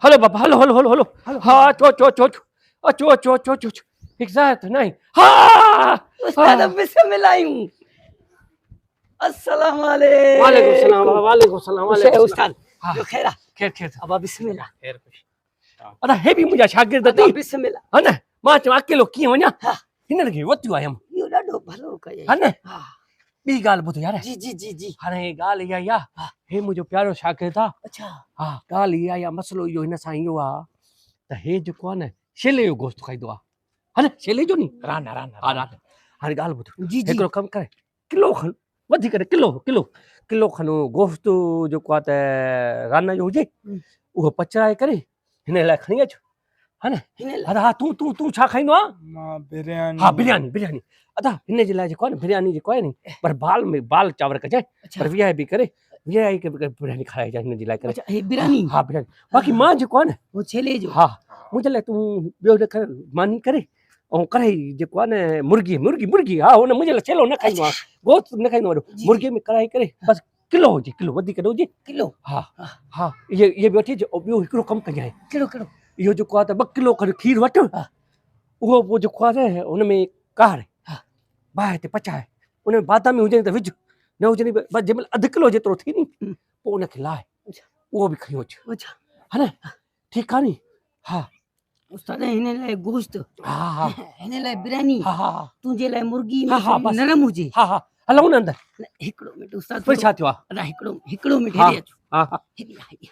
हलो बाबा, हलो हलो हलो हलो। हाँ चो चो चो चो चो चो चो चो चो इजाजत नहीं। हाँ उस्ताद बिस्मिल्लाह। अस्सलाम वालेकुम सलाम वालेकुम। वालेकुम सलाम वालेकुम सलाम। उस्ताद हाँ जो खैरा खैर खैर अब बिस्मिल्लाह। खैर खुश। अदा हे भी मुंहिंजा शागिर्द अब थी बिस्मिल्लाह। हा न। मां चयो अकेलो कीअं वञा, हा हिननि खे वरितो आयमि यो ॾाढो भलो कयो। हा न। हा ॿी ॻाल्हि ॿुध यार, जी जी जी जी। हाणे ॻाल्हि इहा ई आहे, हा हे मुंहिंजो प्यारो शागिर्द आहे। अच्छा हा ॻाल्हि इहा आहे, मसइलो इहो हिन सां इहो आहे त हे जेको आहे न छेले जो गोश्त खाईंदो आहे हा न, छेले जो नी राना राना हा रात। हाणे ॻाल्हि ॿुध, जी जी हिकिड़ो कमु करे किलो खनि वधीक न किलो किलो किलो खनि गोश्त जेको आहे त रान जो हुजे उहो पचाए करे हिन लाइ खणी अचु हा न। हिन लाइ अदा हा तूं तूं तूं छा खाईंदो आहे? मां बिरयानी। हाँ बिरयानी बिरयानी। अदा हिन जे लाइ जेको आहे न बिरयानी जेको आहे नी, पर बाल में बाल चांवर कजांइ, अच्छा पर वीआईपी करे वीआई खे बिरयानी खाराइजांइ हिन जे लाइ करे। अच्छा हे बिरयानी हा बिरयानी। बाक़ी मां जेको आहे न, वो छेले जो हा मुंहिंजे लाइ तूं ॿियो न कर, मानी करे ऐं कढ़ाई जेको आहे न मुर्गी मुर्गी मुर्गी हा हुन मुंहिंजे लाइ छेलो न खाईंदो आहे, गोश्त न खाईंदो आहे, जी, मुर्गी में कढ़ाई करे बसि किलो हुजे, किलो वधीक न हुजे। किलो हा हा इहे बि वठी अचु। ऐं ॿियो हिकिड़ो कमु कजांइ, किलो किलो इहो जेको आहे त 2 किलो खनि खीरु वठि, हा उहो पोइ जेको आहे न हुन में काढ़ हा बाहि ते पचाए, उन में बादामी हुजनि त विझ, न हुजनि बसि जंहिं महिल 2 किलो जेतिरो थी नी पोइ उनखे लाहे अच्छा उहो बि खणी अचु अच्छा हा न। ठीकु आहे नी। हा उस्ताद हिन लाइ गोश्त, हा हा हिन लाइ बिरयानी, हा हा तुंहिंजे लाइ मुर्गी हा में हा बसि नरम हुजे। हा हा हलूं न अंदरि। हिकिड़ो मिंट उस्ताद फिर छा थियो आहे? अदा हिकिड़ो मिंट हा हेॾे अचो। हा हा हेॾे